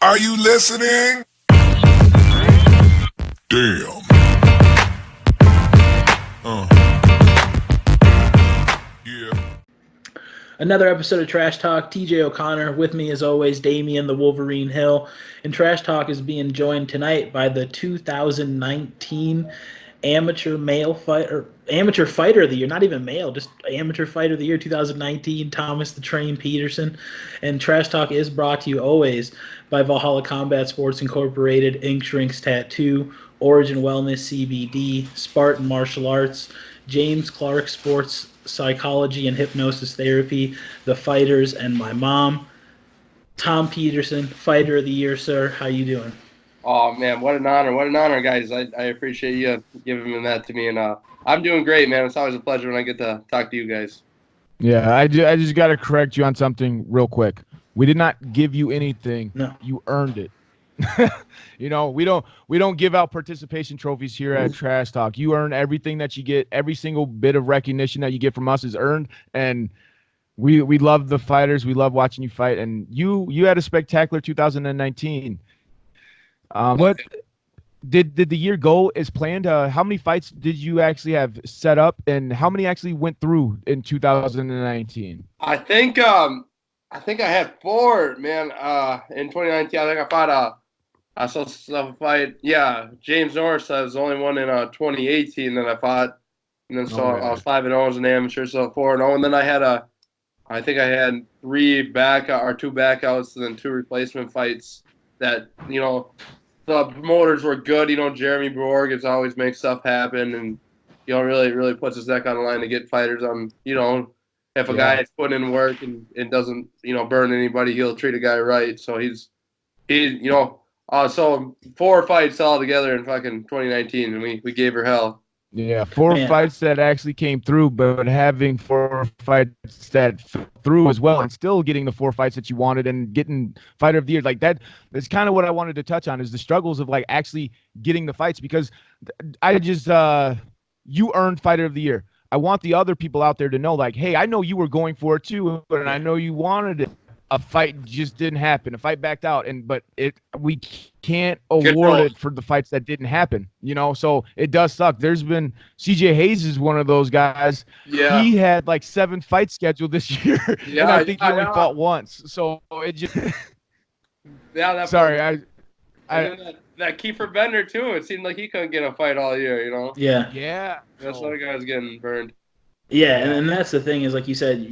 Are you listening? Damn. Yeah. Another episode of Trash Talk. TJ O'Connor with me as always, Damian the Wolverine Hill. And Trash Talk is being joined tonight by the 2019 Amateur Fighter of the Year, not even male, just Amateur Fighter of the Year 2019, Thomas the Train Pertrsen. And Trash Talk is brought to you always by Valhalla Combat Sports Incorporated, Ink Shrinks Tattoo, Origin Wellness CBD, Spartan Martial Arts, James Clark Sports Psychology and Hypnosis Therapy, The Fighters, and my mom. Tom Pertrsen, Fighter of the Year, sir. How you doing? Oh, man, what an honor, guys. I appreciate you giving that to me, and I'm doing great, man. It's always a pleasure when I get to talk to you guys. Yeah, I just got to correct you on something real quick. We did not give you anything. No. You earned it. You know, we don't give out participation trophies here at Trash Talk. You earn everything that you get. Every single bit of recognition that you get from us is earned, and we love the fighters. We love watching you fight, and you had a spectacular 2019. What did the year go as planned? How many fights did you actually have set up, and how many actually went through in 2019? I think I had 4, man. In 2019, I think I fought a fight. Yeah, James Norris. I was the only one in 2018 that I fought, and then I was 5-0 as an amateur, so 4-0, and then I think I had 2 backouts, and then 2 replacement fights that, you know, the promoters were good. You know, Jeremy Borg always makes stuff happen, and, you know, really puts his neck on the line to get fighters on. You know, if a guy is putting in work and doesn't, you know, burn anybody, he'll treat a guy right. So he's you know, so 4 fights all together in fucking 2019, and we gave her hell. Yeah, 4 fights that actually came through, but having 4 fights that through as well, and still getting the 4 fights that you wanted and getting Fighter of the Year, like that's kind of what I wanted to touch on, is the struggles of like actually getting the fights, because I just you earned Fighter of the Year. I want the other people out there to know, like, hey, I know you were going for it too, and I know you wanted it. A fight just didn't happen. A fight backed out, but we can't award it for the fights that didn't happen. You know, so it does suck. There's been CJ Hayes is one of those guys. Yeah, he had like 7 fights scheduled this year, and I think he only fought once. So it just sorry, that Kiefer Bender too. It seemed like he couldn't get a fight all year. You know. Yeah. That's why the guy was getting burned. Yeah, and that's the thing is, like you said,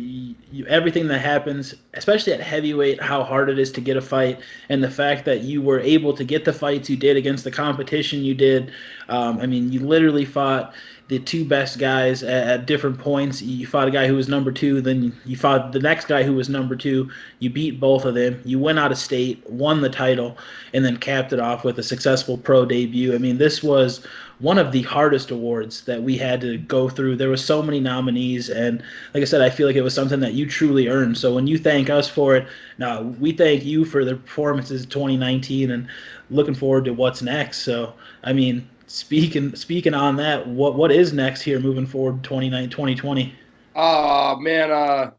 everything that happens, especially at heavyweight, how hard it is to get a fight, and the fact that you were able to get the fights you did against the competition you did. I mean, you literally fought the 2 best guys at different points. You fought a guy who was number 2, then you fought the next guy who was number 2. You beat both of them. You went out of state, won the title, and then capped it off with a successful pro debut. I mean, this was one of the hardest awards that we had to go through. There were so many nominees, and like I said, I feel like it was something that you truly earned. So when you thank us for it, now we thank you for the performances of 2019 and looking forward to what's next. So, I mean, speaking on that, what is next here moving forward 2020? Oh, man,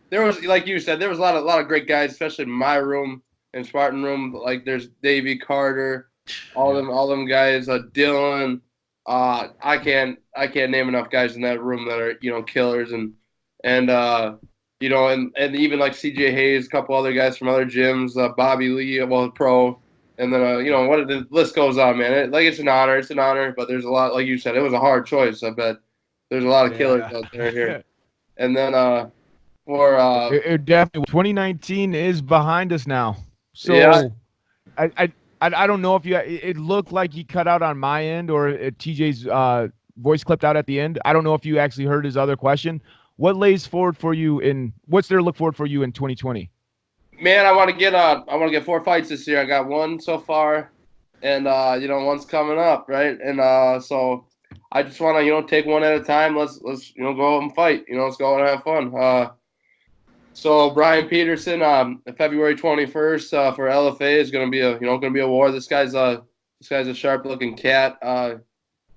there was, like you said, there was a lot of great guys, especially in my room and Spartan room. Like there's Davey Carter, all them guys, Dylan. I can't name enough guys in that room that are, you know, killers, and you know, and even like CJ Hayes, a couple other guys from other gyms, Bobby Lee, pro, and then you know, what the list goes on, man. It's an honor, but there's a lot, like you said, it was a hard choice. I bet there's a lot of killers out there here, and then it definitely 2019 is behind us now. So I don't know if it looked like he cut out on my end, or TJ's voice clipped out at the end. I don't know if you actually heard his other question. What lays forward for you what's there to look forward for you in 2020? Man, I want to get 4 fights this year. I got 1 so far, and you know, 1's coming up, right? And so I just want to, you know, take 1 at a time. Let's you know, go out and fight. You know, let's go out and have fun. So Brian Pertrsen, February 21st for LFA is going to be a war. This guy's a sharp looking cat.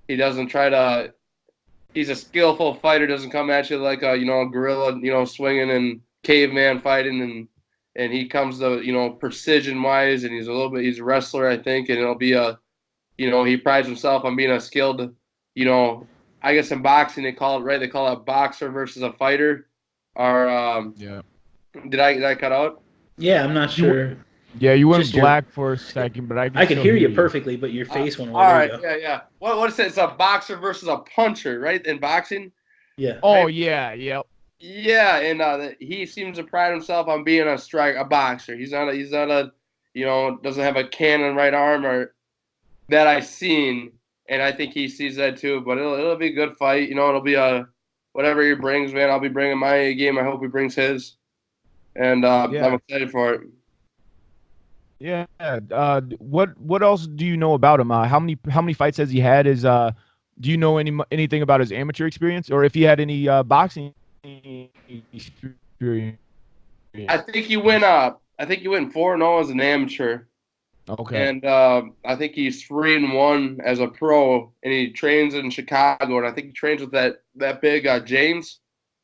He doesn't try to. He's a skillful fighter. Doesn't come at you like a, you know, a gorilla, you know, swinging and caveman fighting, and and he comes to precision wise, and he's a wrestler, I think, and it'll be he prides himself on being a skilled, I guess in boxing they call it a boxer versus a fighter. Or Yeah. did I cut out? Yeah, I'm not sure. Yeah, you went Just black for a second, but I I could still hear you perfectly, but your face went away. All There right, you go. yeah. What is it? It's a boxer versus a puncher, right? In boxing. Yeah. Oh yeah, yep. Yeah, and he seems to pride himself on being a boxer. He's not a doesn't have a cannon right arm or that I've seen, and I think he sees that too. But it'll be a good fight. It'll be whatever he brings, man. I'll be bringing my game. I hope he brings his, and Yeah. I'm excited for it. Yeah. What else do you know about him? How many fights has he had? Do you know anything about his amateur experience, or if he had any boxing experience? I think he went 4-0 as an amateur. Okay. And I think he's 3-1 as a pro, and he trains in Chicago. And I think he trains with that big James,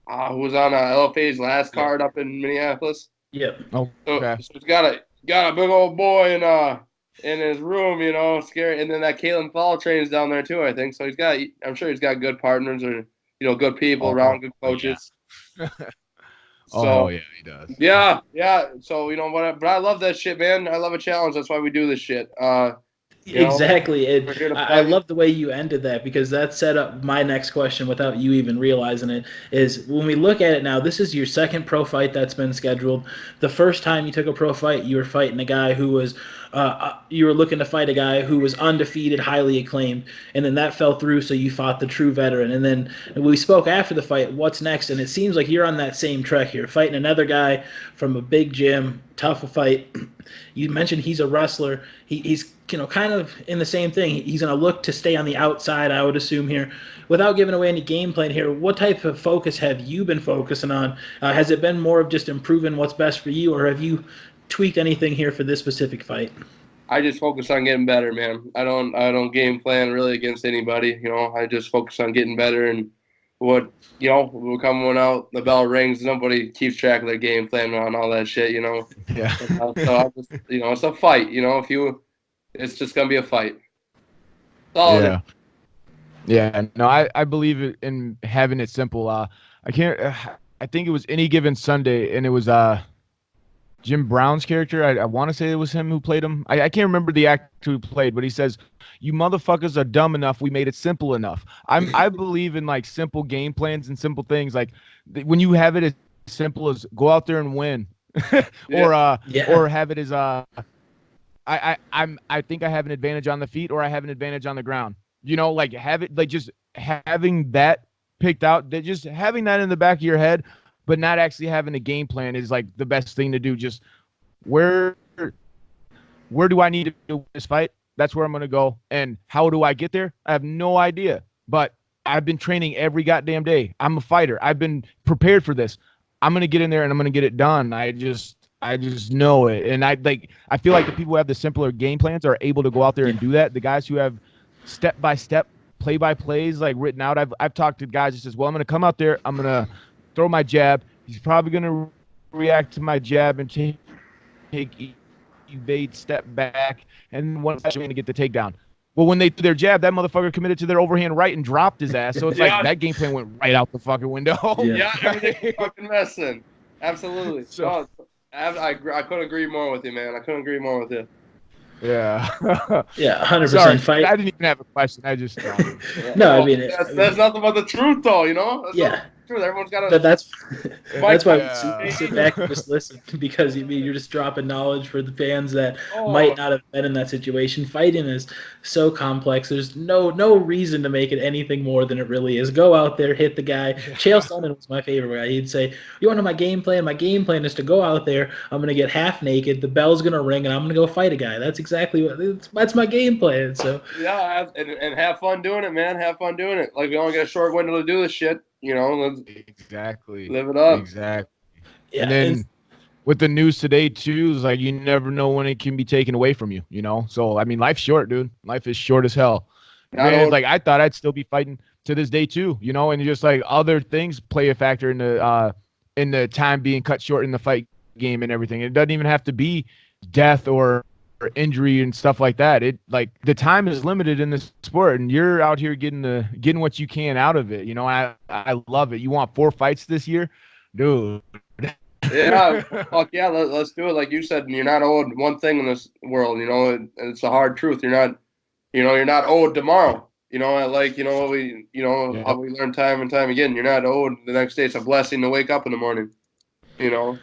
who was on LFA's last card up in Minneapolis. Yep. Okay. So he's got a big old boy in his room, scary. And then that Kalen Fall trains down there too, I think. So I'm sure he's got good partners or good people around, good coaches. Yeah. So, hell yeah, he does. Yeah. So but I love that shit, man. I love a challenge. That's why we do this shit. Exactly. we're here to I fight. love the way you ended that, because that set up my next question without you even realizing it. Is when we look at it now, this is your second pro fight that's been scheduled. The first time you took a pro fight, you were fighting a guy who was you were looking to fight a guy who was undefeated, highly acclaimed, and then that fell through, so you fought the true veteran. And then we spoke after the fight, what's next? And it seems like you're on that same track here, fighting another guy from a big gym, tough a fight. You mentioned he's a wrestler. He's kind of in the same thing. He's going to look to stay on the outside, I would assume here. Without giving away any game plan here, what type of focus have you been focusing on? Has it been more of just improving what's best for you, or have you tweaked anything here for this specific fight? I just focus on getting better, man. I don't game plan really against anybody. I just focus on getting better, and what will come when out the bell rings. Nobody keeps track of their game plan on all that shit. Yeah. So I just, it's a fight. It's just gonna be a fight. That's all it is. Yeah. No, I believe in having it simple. I think it was Any Given Sunday, and it was Jim Brown's character. I want to say it was him who played him. I can't remember the actor who played, but he says, "You motherfuckers are dumb enough. We made it simple enough." I believe in like simple game plans and simple things. Like when you have it as simple as go out there and win, or have it as I think I have an advantage on the feet, or I have an advantage on the ground. Like have it like just having that picked out. That just having that in the back of your head, but not actually having a game plan is like the best thing to do. Just where do I need to do this fight? That's where I'm going to go. And how do I get there? I have no idea, but I've been training every goddamn day. I'm a fighter. I've been prepared for this. I'm going to get in there and I'm going to get it done. I just know it. And I feel like the people who have the simpler game plans are able to go out there and do that. The guys who have step-by-step play-by-plays like written out. I've talked to guys that says, well, I'm going to come out there. I'm going to throw my jab. He's probably going to react to my jab and evade, step back, and one going to get the takedown. Well, when they threw their jab, that motherfucker committed to their overhand right and dropped his ass. So it's like that game plan went right out the fucking window. Yeah, everything's fucking messing. Absolutely. So, I couldn't agree more with you, man. I couldn't agree more with you. Yeah. Yeah, 100% Sorry, fight. I didn't even have a question. I just No, I mean that's nothing but the truth, though. That's true. Everyone's got to. That's why we sit back and just listen, because you're just dropping knowledge for the fans that might not have been in that situation. Fighting is so complex. There's no reason to make it anything more than it really is. Go out there, hit the guy. Chael Sonnen was my favorite guy. He'd say, "You want to know my game plan? My game plan is to go out there. I'm going to get half naked. The bell's going to ring, and I'm going to go fight a guy." That's exactly that's my game plan. So yeah, and have fun doing it, man. Have fun doing it. Like we only got a short window to do this shit. Let's exactly live it up. Exactly. yeah, And then with the news today too, is like you never know when it can be taken away from you. So I mean, life's short, dude. Life is short as hell. And like I thought I'd still be fighting to this day too. And just like other things play a factor in the time being cut short in the fight game and everything. It doesn't even have to be death or injury and stuff like that. It like the time is limited in this sport, and you're out here getting what you can out of it. I love it. You want 4 fights this year, dude? Yeah, fuck yeah, let's do it. Like you said, you're not owed one thing in this world. It's a hard truth. You're not owed tomorrow. How we learn time and time again. You're not owed the next day. It's a blessing to wake up in the morning. Oh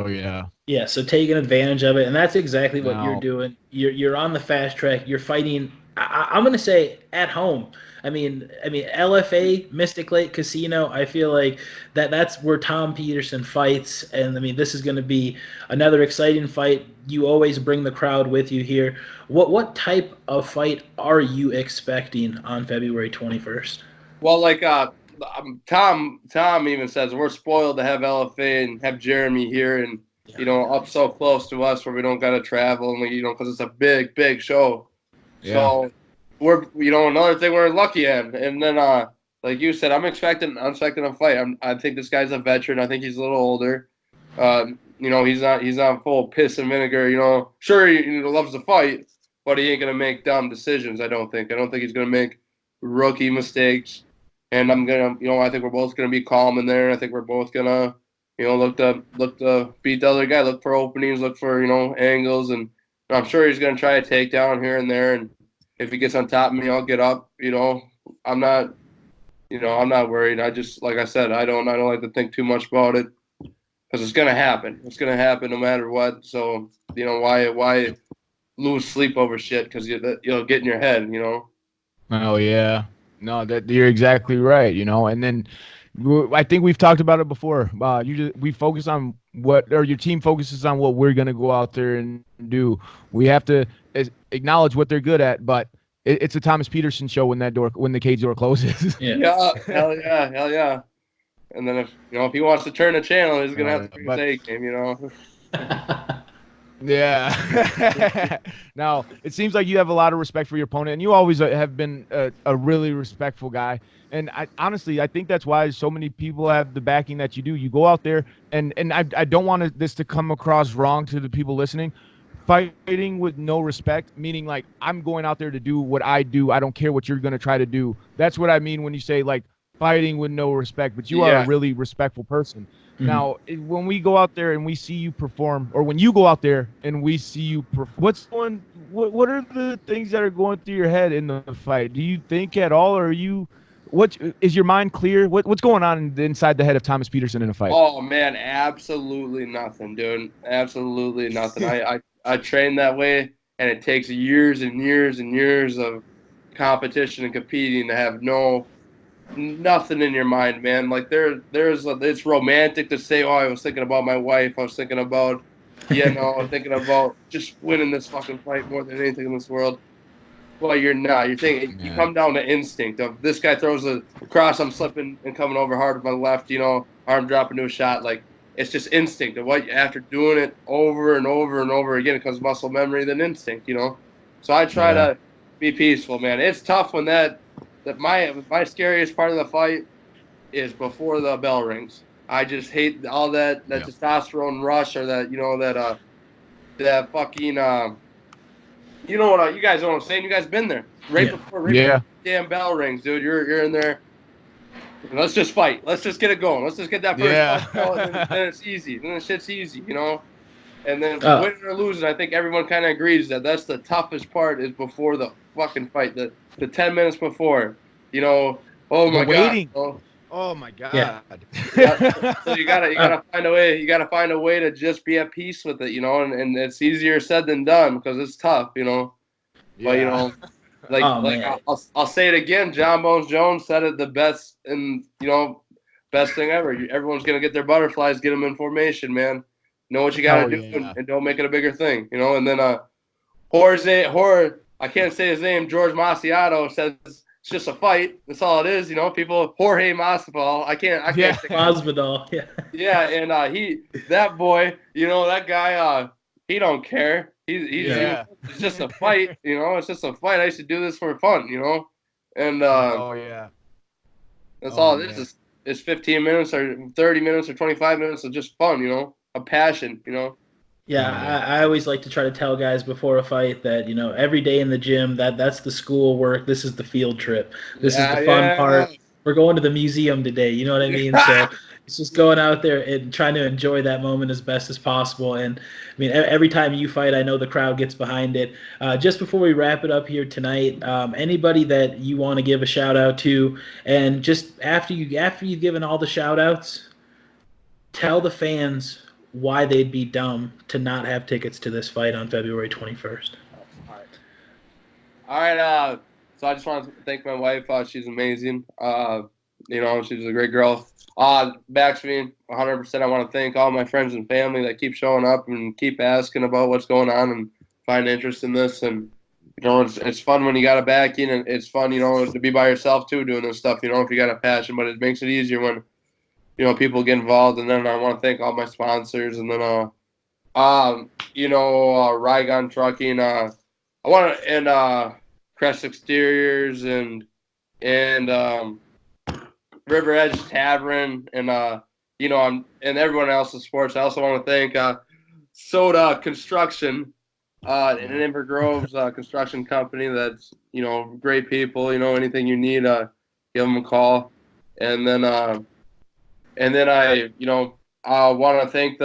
yeah. Yeah, so taking advantage of it, and that's exactly what you're Now, doing. You're on the fast track. You're fighting. I'm going to say at home. I mean, LFA Mystic Lake Casino. I feel like that's where Tom Peterson fights, and I mean, this is going to be another exciting fight. You always bring the crowd with you here. What type of fight are you expecting on February 21st? Well, Tom even says we're spoiled to have LFA and have Jeremy here and up so close to us where we don't got to travel and because it's a big show. yeah. So we're another thing we're lucky at. And then like you said, I'm expecting a fight. I think this guy's a veteran. I think he's a little older. He's not full of piss and vinegar. Sure he loves to fight, but he ain't gonna make dumb decisions. I don't think he's gonna make rookie mistakes. And I'm gonna, I think we're both gonna be calm in there. I think we're both gonna, look to beat the other guy, look for openings, look for angles, and I'm sure he's gonna try a takedown here and there. And if he gets on top of me, I'll get up. I'm not worried. I just, like I said, I don't like to think too much about it because it's gonna happen. It's gonna happen no matter what. So why lose sleep over shit? Because you'll get in your head. Oh yeah. No, that you're exactly right. And then I think we've talked about it before. We focus on your team focuses on what we're gonna go out there and do. We have to acknowledge what they're good at, but it's a Thomas Petersen show when the cage door closes. Yeah, hell yeah. And then if he wants to turn the channel, he's gonna have to bring his A game. Yeah. Now, it seems like you have a lot of respect for your opponent, and you always have been a really respectful guy. And honestly, I think that's why so many people have the backing that you do. You go out there, and I don't want this to come across wrong to the people listening. Fighting with no respect, meaning like I'm going out there to do what I do. I don't care what you're going to try to do. That's what I mean when you say like fighting with no respect, but you are a really respectful person. Mm-hmm. Now, when we go out there and we see you perform, or when you go out there and we see you perform, what are the things that are going through your head in the fight? Do you think at all, or what is your mind clear? What's going on inside the head of Thomas Petersen in a fight? Oh man, absolutely nothing, dude. Absolutely nothing. I train that way, and it takes years and years and years of competition and competing to have nothing in your mind, man. Like it's romantic to say, oh, I was thinking about my wife. I was thinking about, thinking about just winning this fucking fight more than anything in this world. Well, you're not. You're thinking, you come down to instinct of this guy throws a cross, I'm slipping and coming over hard with my left, arm dropping to a shot. Like, it's just instinct of what after doing it over and over and over again, it comes muscle memory, then instinct, So I try to be peaceful, man. It's tough when that my scariest part of the fight is before the bell rings. I just hate all that testosterone rush or that fucking you guys know what I'm saying. You guys been there before the damn bell rings, dude. You're in there. Let's just fight. Let's just get it going. Let's just get that first bell, and then it's easy. Then the shit's easy, And then winning or losing, I think everyone kind of agrees that that's the toughest part is before the fucking fight. The 10 minutes before, oh my waiting. God. Oh my God. Yeah. So you gotta find a way. You gotta find a way to just be at peace with it, and it's easier said than done because it's tough, Yeah. But I'll say it again. John Bones Jones said it the best, and best thing ever. Everyone's gonna get their butterflies, get them in formation, man. Know what you gotta do, and don't make it a bigger thing, And then Jorge, I can't say his name. George Maciato says it's just a fight. That's all it is, People, Jorge Masvidal. I can't. Masvidal. Yeah. Yeah, and that boy, that guy. He don't care. It's just a fight, It's just a fight. I used to do this for fun, And that's all it is. It's 15 minutes or 30 minutes or 25 minutes of just fun, a passion, you know. Yeah, I always like to try to tell guys before a fight that, every day in the gym, that's the school work. This is the field trip. This is the fun part. We're going to the museum today. You know what I mean? So it's just going out there and trying to enjoy that moment as best as possible. And I mean, every time you fight, I know the crowd gets behind it. Just before we wrap it up here tonight, anybody that you want to give a shout out to, and just after you've given all the shout outs, tell the fans why they'd be dumb to not have tickets to this fight on February 21st. All right. So I just want to thank my wife. She's amazing. She's a great girl. Backspin, 100%. I want to thank all my friends and family that keep showing up and keep asking about what's going on and find interest in this. And, it's fun when you got a backing, and it's fun, to be by yourself too doing this stuff, if you got a passion. But it makes it easier when, people get involved. And then I want to thank all my sponsors. And then, Rygon Trucking. I want to, and Crest Exteriors and River Edge Tavern and and everyone else in sports. I also want to thank Soda Construction and Inver Groves construction company. That's great people. Anything you need, give them a call. And then I want to thank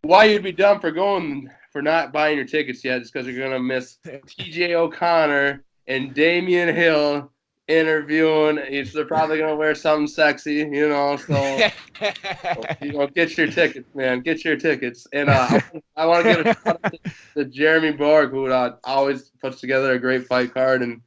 why you'd be dumb for not buying your tickets yet, just because you're gonna miss TJ O'Connor and Damian Hill interviewing. They're probably gonna wear something sexy, So get your tickets, man. Get your tickets. And I want to give a shout out to Jeremy Borg, who always puts together a great fight card, and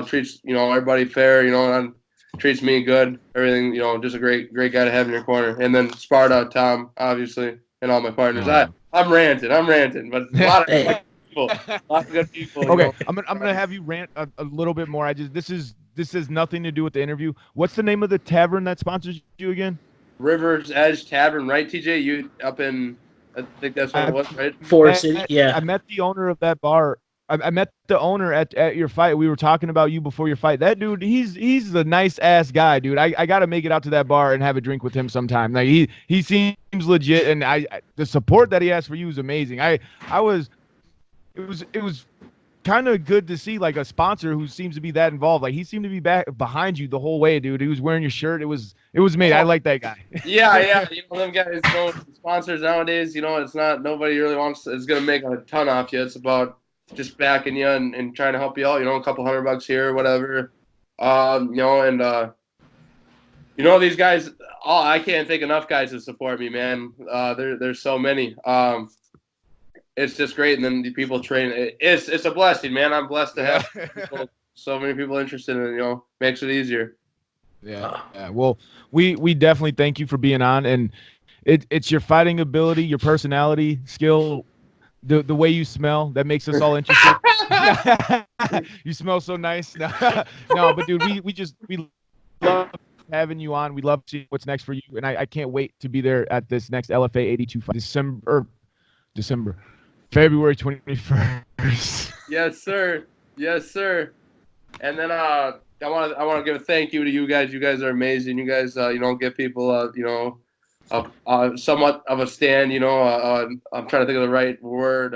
treats everybody fair, and treats me good. Everything, just a great guy to have in your corner. And then Sparta, Tom, obviously, and all my partners. I'm ranting, but a lot of people, lots of good people. Okay, I'm gonna have you rant a little bit more. This has nothing to do with the interview. What's the name of the tavern that sponsors you again? River's Edge Tavern, right, TJ? You up in? I think that's what it was, right? Forest City, yeah. I met the owner of that bar. I met the owner at your fight. We were talking about you before your fight. That dude, he's a nice ass guy, dude. I got to make it out to that bar and have a drink with him sometime. Like he seems legit, and the support that he has for you is amazing. It was kind of good to see like a sponsor who seems to be that involved. Like he seemed to be back behind you the whole way, dude. He was wearing your shirt. It was made. I like that guy. Yeah. Them guys, sponsors nowadays. It's not, nobody really is gonna make a ton off you. It's about just backing you and trying to help you out, a couple $100 here or whatever. These guys, I can't think enough guys to support me, man. There's so many. It's just great. And then the people train. It's a blessing, man. I'm blessed to have so many people interested in it, makes it easier. Yeah. Well, we definitely thank you for being on, and it's your fighting ability, your personality, skill, the way you smell that makes us all interested. You smell so nice. No, but dude, we love having you on. We love seeing what's next for you, and I can't wait to be there at this next LFA 82 fight, February 21st. Yes, sir. And then I want to give a thank you to you guys. You guys are amazing. You guys give people somewhat of a stand. I'm trying to think of the right word.